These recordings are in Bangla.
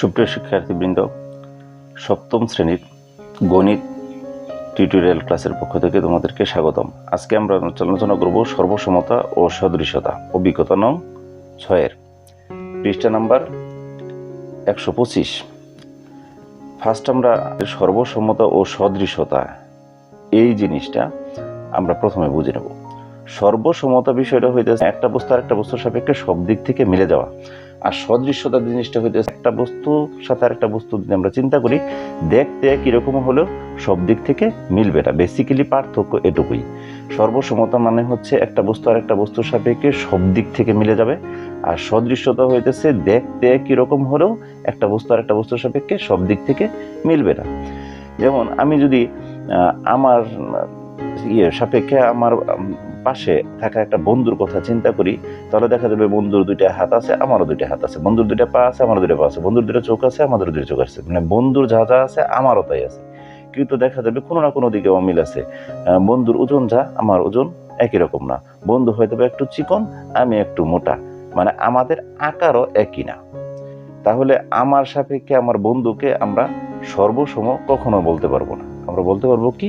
সুপ্রিয় শিক্ষার্থীবৃন্দ, সপ্তম শ্রেণীর গণিত টিউটোরিয়াল ক্লাসের পক্ষ থেকে তোমাদেরকে স্বাগতম। আজকে আমরা আলোচনা করব সর্বসমতা ও সদৃশতা, অভিজ্ঞতা নং 6 পৃষ্ঠা নাম্বার 125। ফার্স্ট আমরা সর্বসমতা ও সদৃশতা এই জিনিসটা আমরা প্রথমে বুঝে নেব। সর্বসমতা বিষয়টা হইতেছে একটা বস্তু আর একটা বস্তুর সাপেক্ষে সব দিক থেকে মিলে যাওয়া, আর সদৃশতা জিনিসটা হইতেছে একটা বস্তুর সাথে আরেকটা বস্তু যদি আমরা চিন্তা করি, দেখতে কিরকম হলেও সব দিক থেকে মিলবে না। বেসিক্যালি পার্থক্য এটুকুই। সর্বসমতা মানে হচ্ছে একটা বস্তু আর একটা বস্তুর সাপেক্ষে সব দিক থেকে মিলে যাবে, আর সদৃশতা হইতেছে দেখতে কিরকম হলেও একটা বস্তু আর একটা বস্তুর সাপেক্ষে সব দিক থেকে মিলবে না। যেমন আমি যদি আমার সাপেক্ষে আমার পাশে থাকা একটা বন্ধুর কথা চিন্তা করি, তাহলে দেখা যাবে বন্ধুর দুইটা হাত আছে, আমারও দুইটা হাত আছে, বন্ধুর দুইটা পা আছে, আমারও দুইটা পা আছে, বন্ধুর দুইটা চোখ আছে, আমাদেরও দুইটা চোখ আছে, মানে বন্ধুর যা যা আছে আমারও তাই আছে। কিন্তু দেখা যাবে কোনো না কোনো দিকে অমিল আছে। বন্ধুর ওজন যা, আমার ওজন একই রকম না। বন্ধু হয়তো একটু চিকন, আমি একটু মোটা, মানে আমাদের আকারও একই না। তাহলে আমার সাপেক্ষে আমার বন্ধুকে আমরা সর্বসম কখনো বলতে পারবো না। আমরা বলতে পারবো কি,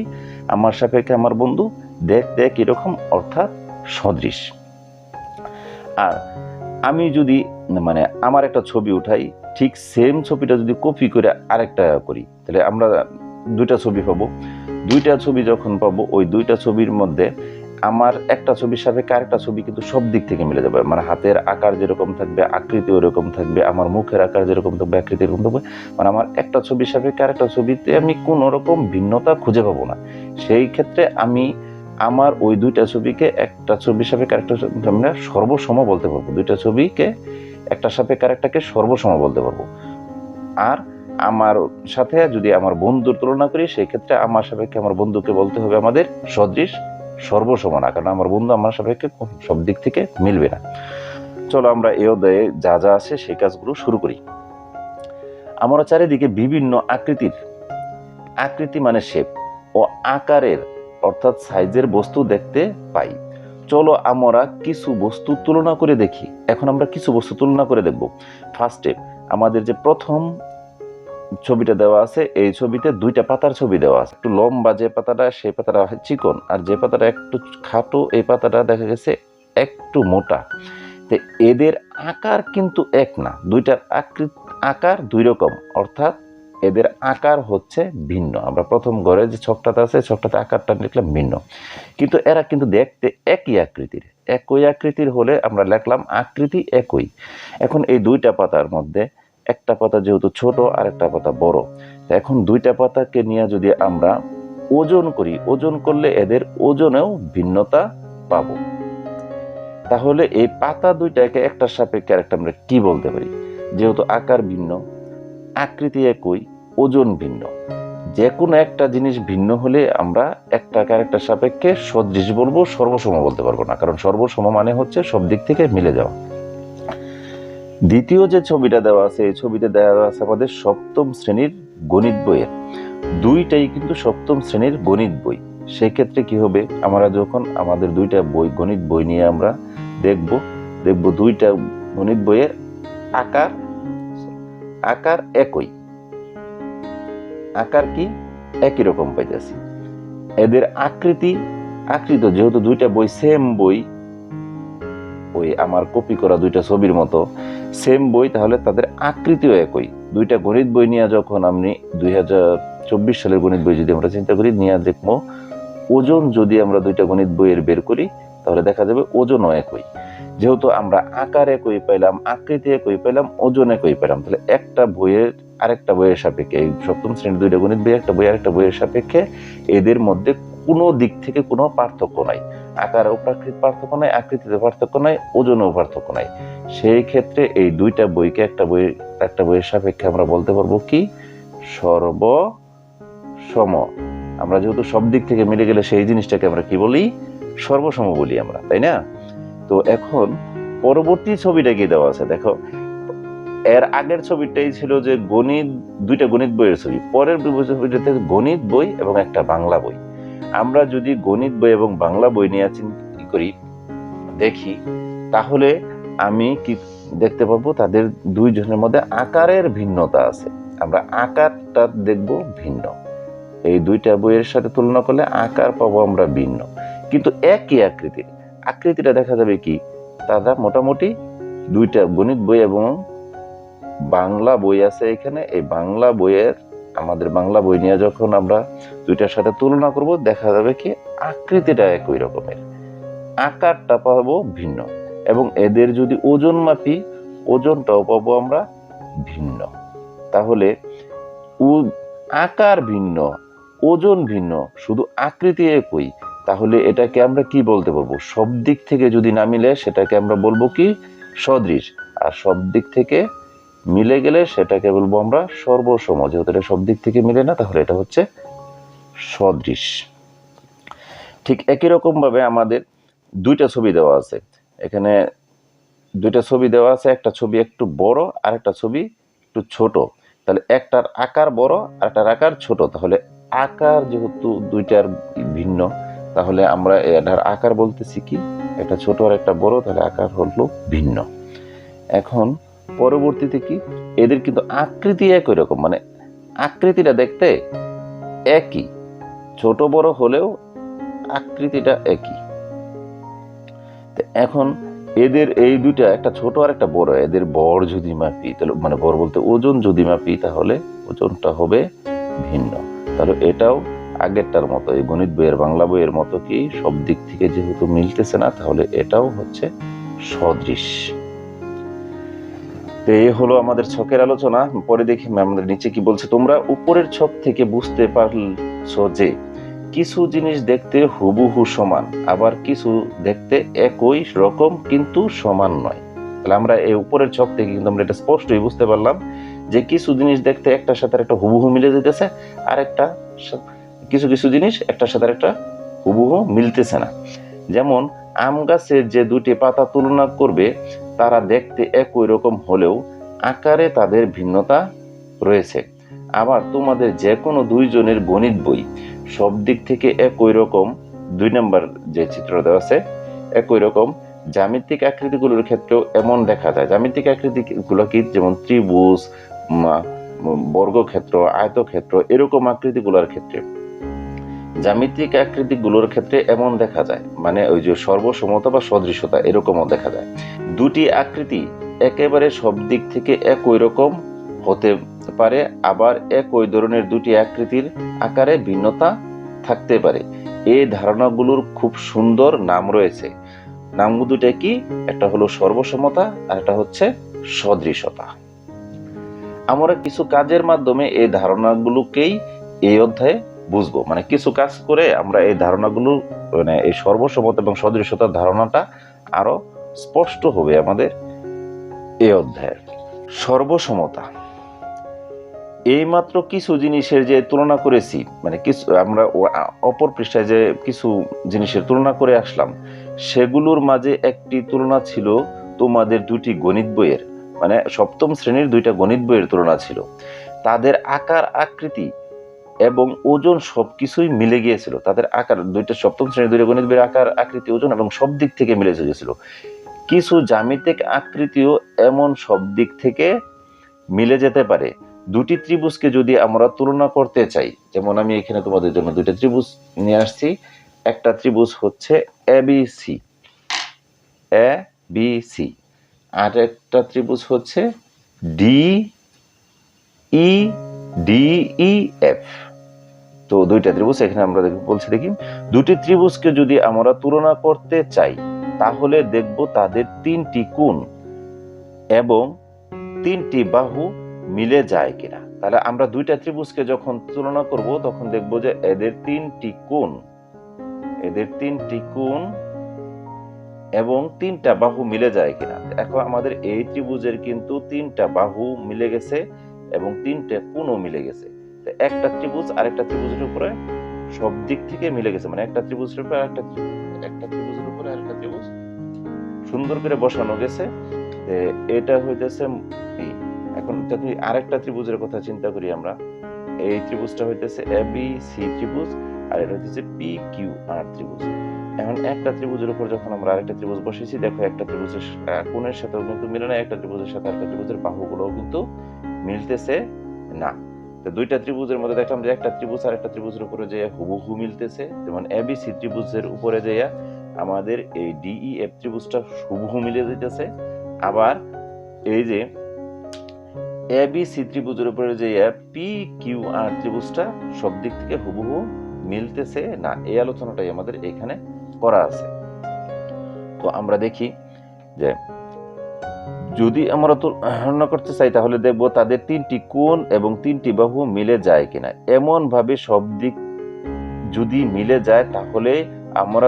আমার সাপেক্ষে আমার বন্ধু দেখতে কিরকম, অর্থাৎ সদৃশ। আর আমি যদি মানে আমার একটা ছবি উঠাই, ঠিক সেম ছবিটা যদি কপি করে আরেকটা করি, তাহলে আমরা দুইটা ছবি পাবো। দুইটা ছবি যখন পাবো, ওই দুইটা ছবির মধ্যে আমার একটা ছবির সাপেক্ষে আরেকটা ছবি কিন্তু সব দিক থেকে মিলে যাবে। মানে হাতের আকার যেরকম থাকবে, আকৃতি ওরকম থাকবে, আমার মুখের আকার যেরকম থাকবে, আকৃতি এরকম থাকবে। মানে আমার একটা ছবির সাপেক্ষে আরেকটা ছবিতে আমি কোনো রকম ভিন্নতা খুঁজে পাবো না। সেই ক্ষেত্রে আমি আমার ওই দুইটা ছবিকে একটা ছবির সাপেক্ষে আরেকটা আমরা সর্বসম বলতে পারবো। দুইটা ছবিকে একটা সাপেক্ষে আরেকটাকে সর্বসম বলতে পারবো। আর আমার সাথে যদি আমার বন্ধুর তুলনা করি, সেই ক্ষেত্রে আমার সাপেক্ষে আমার বন্ধুকে বলতে হবে আমাদের সদৃশ, সর্বসমান। কারণ আমার বন্ধু আমার সাপেক্ষে সব দিক থেকে মিলবে না। চলো আমরা এই অধ্যায়ে যা যা আছে সেই কাজগুলো শুরু করি। আমরা চারিদিকে বিভিন্ন আকৃতি মানে শেপ ও আকারের অর্থাৎ সাইজের বস্তু দেখতে পাই। চলো আমরা কিছু বস্তু তুলনা করে দেখি। এখন আমরা কিছু বস্তু তুলনা করে দেখব। ফার্স্টে আমাদের যে প্রথম ছবিটা দেওয়া আছে, এই ছবিতে দুইটা পাতার ছবি দেওয়া আছে। একটু লম্বা যে পাতাটা, সেই পাতাটা চিকন, আর যে পাতাটা একটু খাটো, এই পাতাটা দেখা গেছে একটু মোটা। তো এদের আকার কিন্তু এক না, দুইটার আকার দুই রকম, অর্থাৎ এদের আকার হচ্ছে ভিন্ন। আমরা প্রথম ঘরে যে ছকটাতে আছে, ছকটাতে আকারটা লিখলাম ভিন্ন, কিন্তু এরা কিন্তু দেখতে একই আকৃতির হলে আমরা লিখলাম আকৃতি একই। এখন এই দুইটা পাতার মধ্যে একটা পাতা যেহেতু ছোট আর একটা পাতা বড়, এখন দুইটা পাতাকে নিয়ে যদি আমরা ওজন করি, ওজন করলে এদের ওজনেও ভিন্নতা পাবো। তাহলে এই পাতা দুইটাকে একটার সাপেক্ষে আরেকটা আমরা কি বলতে পারি? যেহেতু আকার ভিন্ন, আকৃতি একই, ওজন ভিন্ন, যে কোনো একটা জিনিস ভিন্ন হলে আমরা একটাকে আরেকটার সাপেক্ষে সদৃশ বলবো, সর্বসম বলতে পারবো না। কারণ সর্বসম মানে হচ্ছে সব দিক থেকে মিলে যাওয়া। দ্বিতীয় যে ছবিটা দেওয়া আছে, এই ছবিতে দেওয়া আছে আমাদের সপ্তম শ্রেণীর গণিত বইয়ের। দুইটাই কিন্তু সপ্তম শ্রেণীর গণিত বই। সেই ক্ষেত্রে কি হবে, আমরা যখন আমাদের দুইটা বই গণিত বই নিয়ে আমরা দেখব দুইটা গণিত বইয়ের আকার একই, আকার কি একই রকম পাইতেছি। এদের আকৃতি যেহেতু দুইটা বই সেম বই, ওই আমার কপি করা দুইটা ছবির মতো সেম বই, তাহলে তাদের আকৃতিও একই। দুইটা গণিত বই নিয়ে যখন আমি 2024 সালের গণিত বই যদি আমরা চিন্তা করি, নিয়ে দেখবো ওজন যদি আমরা দুইটা গণিত বইয়ের বের করি, তাহলে দেখা যাবে ওজনও একই। যেহেতু আমরা আকার একই পাইলাম, আকৃতি একই পাইলাম, ওজন একই পাইলাম, তাহলে একটা বইয়ের আরেকটা বইয়ের সাপেক্ষে, এই সপ্তম শ্রেণীর দুইটা গণিত বই, একটা বই আরেকটা বইয়ের সাপেক্ষে এদের মধ্যে কোনো দিক থেকে কোনো পার্থক্য নাই। আকারেও পার্থক্য নাই, আকৃতিতে পার্থক্য নাই, ওজনেও পার্থক্য নাই। সেই ক্ষেত্রে এই দুইটা বইকে একটা বইয়ের সাপেক্ষে আমরা বলতে পারবো কি, সর্বসম। আমরা যেহেতু সব দিক থেকে মিলে গেলে সেই জিনিসটাকে আমরা কি বলি, সর্বসম বলি আমরা, তাই না? তো এখন পরবর্তী ছবিটা কি দেওয়া আছে দেখো। এর আগের ছবিটাই ছিল যে দুইটা গণিত বইয়ের ছবি, পরের ছবিটাতে গণিত বই এবং একটা বাংলা বই। আমরা যদি গণিত বই এবং বাংলা বই নিয়ে চিন্তা করি, দেখি, তাহলে আমি কি দেখতে পাবো তাদের দুইজনের মধ্যে আকারের ভিন্নতা আছে। আমরা আকারটা দেখব ভিন্ন, এই দুইটা বইয়ের সাথে তুলনা করলে আকার পাবো আমরা ভিন্ন, কিন্তু একই আকৃতির। আকৃতিটা দেখা যাবে কি, তারা মোটামুটি দুইটা গণিত বই এবং বাংলা বই আছে এখানে, এই বাংলা বইয়ের আমাদের বাংলা বই নিয়ে যখন আমরা দুইটার সাথে তুলনা করব, দেখা যাবে কি আকৃতিটা একই রকমের, আকারটা পাবো ভিন্ন, এবং এদের যদি ওজন মাপি, ওজনটাও পাবো আমরা ভিন্ন। তাহলে আকার ভিন্ন, ওজন ভিন্ন, শুধু আকৃতি একই, তাহলে এটাকে আমরা কি বলতে পারবো? সব দিক থেকে যদি না মিলে সেটাকে আমরা বলবো কি সদৃশ, আর সব দিক থেকে মিলে গেলে সেটাকে বলবো আমরা সর্বসম। যেহেতু এটা সব দিক থেকে মিলে না, তাহলে এটা হচ্ছে সদৃশ। ঠিক একই রকম ভাবে আমাদের দুইটা ছবি দেওয়া আছে, এখানে দুইটা ছবি দেওয়া আছে, একটা ছবি একটু বড় আর একটা ছবি একটু ছোট। তাহলে একটার আকার বড় আর একটার আকার ছোট, তাহলে আকার যেহেতু দুইটার ভিন্ন, তাহলে আমরা এটার আকার বলতেছি কি, একটা ছোট আর একটা বড়, তাহলে আকার হলো ভিন্ন। এখন পরবর্তীতে কি, এদের কিন্তু আকৃতি একই রকম, মানে আকৃতিটা দেখতে একই, ছোট বড় হলেও আকৃতিটা একই। এখন এদের এই দুইটা, একটা ছোট আর একটা বড়, এদের বর যদি মাপি, তাহলে মানে বর বলতে ওজন যদি মাপি, তাহলে ওজনটা হবে ভিন্ন। তাহলে এটাও আগেরটার মতো, এই গণিত বইয়ের বাংলা বইয়ের মতো কি সব দিক থেকে যেহেতু মিলতেছে না, তাহলে এটাও হচ্ছে সদৃশ। তো এই হলো আমাদের ছকের আলোচনা। পরে দেখি আমাদের নিচে কি বলছে। তোমরা উপরের ছক থেকে বুঝতে পারছো যে কিছু জিনিস দেখতে হুবহু সমান, আবার কিছু দেখতে একই রকম কিন্তু সমান নয়। তাহলে আমরা এই উপরের ছক থেকে কিন্তু আমরা এটা স্পষ্টই বুঝতে পারলাম যে কিছু জিনিস দেখতে একটার সাথে একটা হুবহু মিলে যেতেছে, আর একটা কিছু কিছু জিনিস একটার সাথে একটা হুবহু মিলতেছে না। যেমন আম গাছের যে দুটি পাতা তুলনা করবে, তারা দেখতে একই রকম হলেও আকারে তাদের ভিন্নতা রয়েছে। আবার তোমাদের যে কোনো দুইজনের গণিত বই সব দিক থেকে একই রকম, 2 নম্বর যে চিত্র দেওয়া আছে, একই রকম জ্যামিতিক আকৃতিগুলোর ক্ষেত্রেও এমন দেখা যায়। জ্যামিতিক আকৃতিগুলো কি, যেমন ত্রিভুজ, বর্গক্ষেত্র, আয়তক্ষেত্র, এরকম আকৃতিগুলোর ক্ষেত্রে, জ্যামিতিক আকৃতিগুলোর ক্ষেত্রে এমন দেখা যায়, মানে ওই যে সর্বসমতা বা সদৃশতা এরকমও দেখা যায়। দুটি আকৃতি একেবারে সব দিক থেকে একই রকম হতে পারে, আবার একই ধরনের দুটি আকৃতির আকারে ভিন্নতা থাকতে পারে। এই ধারণাগুলোর খুব সুন্দর নাম রয়েছে। নাম দুটা কি, একটা হলো সর্বসমতা আর একটা হচ্ছে সদৃশতা। আমরা কিছু কাজের মাধ্যমে এই ধারণাগুলোকেই এই অধ্যায়ে বুঝবো, মানে কিছু কাজ করে আমরা এই ধারণাগুলো, মানে এই সর্বসমতা এবং সদৃশতার ধারণাটা আরো স্পষ্ট হবে আমাদের এই অধ্যায়ে। সর্বসমতা, এইমাত্র কিছু জিনিসের যে তুলনা করেছি, মানে কিছু আমরা অপর পৃষ্ঠায় যে কিছু জিনিসের তুলনা করে আসলাম, সেগুলোর মাঝে একটি তুলনা ছিল তোমাদের দুটি গণিত বইয়ের, মানে সপ্তম শ্রেণীর দুইটা গণিত বইয়ের তুলনা ছিল। তাদের আকার, আকৃতি এবং ওজন সবকিছুই মিলে গিয়েছিল। তাদের আকার, দুইটা সপ্তম শ্রেণীর দুইটা গণিত বইয়ের আকার, আকৃতি, ওজন এবং সব দিক থেকে মিলে গিয়েছিল। কিছু জ্যামিতিক আকৃতিও এমন সব দিক থেকে মিলে যেতে পারে। দুটি ত্রিভুজকে যদি আমরা তুলনা করতে চাই, যেমন আমি এখানে তোমাদের জন্য দুইটা ত্রিভুজ নিয়ে আসছি। একটা ত্রিভুজ হচ্ছে এবিসি, এবিসি, আর একটা ত্রিভুজ হচ্ছে ডিইএফ। তো দুইটা ত্রিভুজ এখানে আমরা বলছি, দেখি দুটি ত্রিভুজকে যদি আমরা তুলনা করতে চাই, তাহলে দেখব তাদের 3টি কোণ এবং 3টি বাহু মিলে যায় কিনা। তাহলে আমরা দুইটা ত্রিভুজকে যখন তুলনা করব, তখন দেখব যে এদের 3টি কোণ এবং 3টা বাহু মিলে যায় কিনা। এখন আমাদের এই ত্রিভুজের কিন্তু 3টা বাহু মিলে গেছে এবং 3টে কোণও মিলে গেছে। একটা ত্রিভুজ আরেকটা ত্রিভুজের উপরে সব দিক থেকে মিলে গেছে, মানে একটা ত্রিভুজের উপরে আরেকটা ত্রিভুজ সুন্দর করে বসানো গেছে। এটা হইতেছে। এখন যদি আরেকটা ত্রিভুজের কথা চিন্তা করি আমরা, এই ত্রিভুজটা হইতেছে এবিসি ত্রিভুজ, আর এটা হচ্ছে পি কিউ আর ত্রিভুজ। এখন একটা ত্রিভুজের উপর যখন আমরা আরেকটা ত্রিভুজ বসেছি, দেখো একটা ত্রিভুজের কোণের সাথেও কিন্তু মিলে না, একটা ত্রিভুজের সাথে আরেকটা ত্রিভুজের বাহুগুলোও কিন্তু মিলতেছে না। তো দুইটা ত্রিভুজের মধ্যে দেখলাম যে একটা ত্রিভুজ আর একটা ত্রিভুজের উপরে যে হুবহু মিলতেছে, যেমন এবিসি ত্রিভুজের উপরে যে আমাদের এই ডিইএফ ত্রিভুজটা হুবহু মিলে যেতেছে। আবার এই যে এবিসি ত্রিভুজের উপরে যে পি কিউ আর ত্রিভুজটা সব দিক থেকে হুবহু মিলতেছে না, এই আলোচনাটাই আমাদের এখানে করা আছে। তো আমরা দেখি যে যদি আমরা তুলনা করতে চাই তাহলে দেখব তাদের তিনটি কোণ এবং তিনটি বাহু মিলে যায় কিনা। এমন ভাবে সব দিক যদি মিলে যায় তাহলে আমরা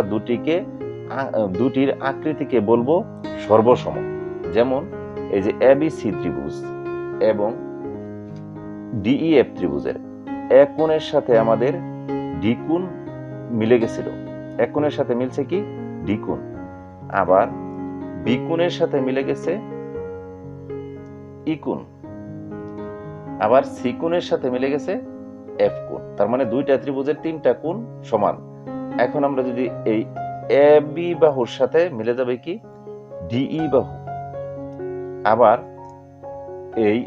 দুটির আকৃতিকে বলবো সর্বসম। যেমন এই যে এবিসি ত্রিভুজ এবং ডিইএফ ত্রিভুজের এক কোণের সাথে আমাদের ডি কোণ মিলে গেছিল, এক কোণের সাথে মিলছে কি ডি কোণ, আবার বি কোণের সাথে মিলে গেছে ই কোণ, আবার সি কোণের সাথে মিলে গেছে এফ কোণ। তার মানে দুইটা ত্রিভুজের তিনটা কোণ সমান। এখন আমরা যদি এই এ বি বাহুর সাথে মিলে যাবে কি ডিই বাহু, আবার এই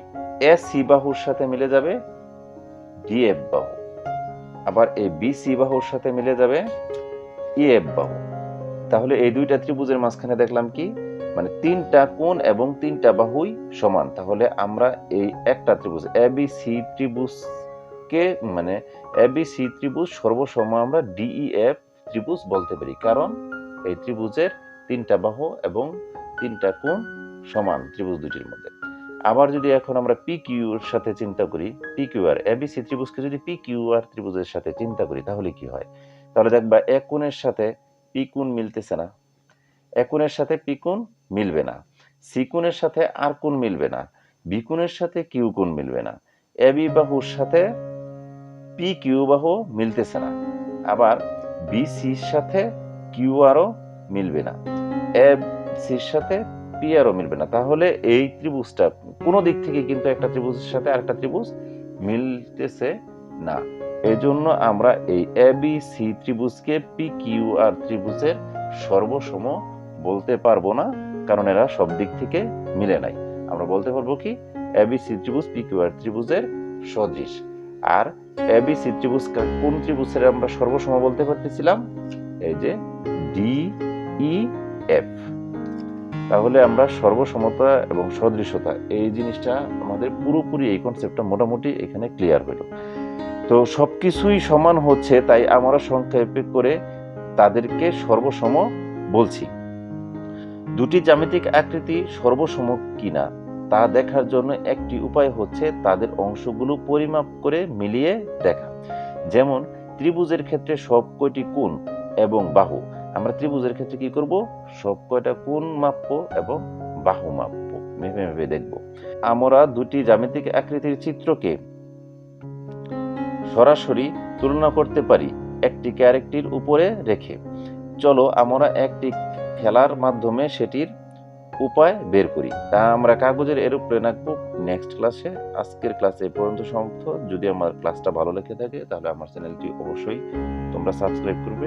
এ সি বাহুর সাথে মিলে যাবে ডিএফ বাহু, আবার এই বি সি বাহুর সাথে মিলে যাবে ইএফ বাহু। তাহলে এই দুইটা ত্রিভুজের মাঝখানে দেখলাম কি মানে তিনটা কোণ এবং তিনটা বাহুই সমান। তাহলে আমরা এই একটা ত্রিভুজ এবিসি ত্রিভুজকে মানে এবিসি ত্রিভুজ সর্বসম আমরা ডিইএফ ত্রিভুজ বলতে পারি, কারণ এই ত্রিভুজের তিনটা বাহু এবং তিনটা কোণ সমান ত্রিভুজ দুটির মধ্যে। আবার যদি এখন আমরা পি কিউ এর সাথে চিন্তা করি, পি কিউ আর এবিসি ত্রিভুজকে যদি পি কিউ আর ত্রিভুজের সাথে চিন্তা করি তাহলে কি হয়? তাহলে দেখবা এক কোণের সাথে পি কোণ মিলতেছে না, এক কোণের সাথে পি কোণ মিলবে না, সি কোণের সাথে আর কোণ মিলবে না, বি কোণের সাথে কিউ কোণ মিলবে না, এ বি বাহুর সাথে পি কিউ বাহু মিলতেছে না, আবার বি সির সাথে কিউ আরও মিলবে না, এ সির সাথে পি আরও মিলবে না। তাহলে এই ত্রিভুজটা কোনো দিক থেকে কিন্তু একটা ত্রিভুজের সাথে আরেকটা ত্রিভুজ মিলতেছে না। এই জন্য আমরা এই A B C ত্রিভুজকে P Q R ত্রিভুজের সর্বসম বলতে পারবো না, কারণ এরা সব দিক থেকে মিলে নাই। আমরা বলতে পারবো কি এবিসি ত্রিভুজ পি কিউ আর ত্রিভুজের সদৃশ। আর এবিসি ত্রিভুজ কোন ত্রিভুজের আমরা সর্বসম বলতে পারতেছিলাম? এই যে ডি ই এফ। তাহলে আমরা সর্বসমতা এবং সদৃশতা এই জিনিসটা আমাদের পুরোপুরি এই কনসেপ্টটা মোটামুটি এখানে ক্লিয়ার হলো। তো সবকিছুই সমান হচ্ছে, তাই আমরা সংক্ষেপে করে তাদেরকে সর্বসম বলছি। দুটি জ্যামিতিক আকৃতি সর্বসম কিনা তা দেখার জন্য একটি উপায় হচ্ছে তাদের অংশগুলো পরিমাপ করে মিলিয়ে দেখা। যেমন ত্রিভুজের ক্ষেত্রে সব কয়টি কোণ এবং বাহু, আমরা ত্রিভুজের ক্ষেত্রে কি করব? সব কয়টা কোণ মাপবো এবং বাহু মাপবো, ভেবে ভেবে দেখব। আমরা দুটি জ্যামিতিক আকৃতির চিত্রকে সরাসরি তুলনা করতে পারি একটিকে আরেকটির উপরে রেখে। চলো আমরা একটি খেলার মাধ্যমে সেটির উপায় বের করি। তা আমরা কাগজের এরোপ্লেন আঁকবো নেক্সট ক্লাসে। আজকের ক্লাসে এই পর্যন্ত সমাপ্ত। যদি আমার ক্লাসটা ভালো লেগে থাকে তাহলে আমার চ্যানেলটি অবশ্যই তোমরা সাবস্ক্রাইব করবে।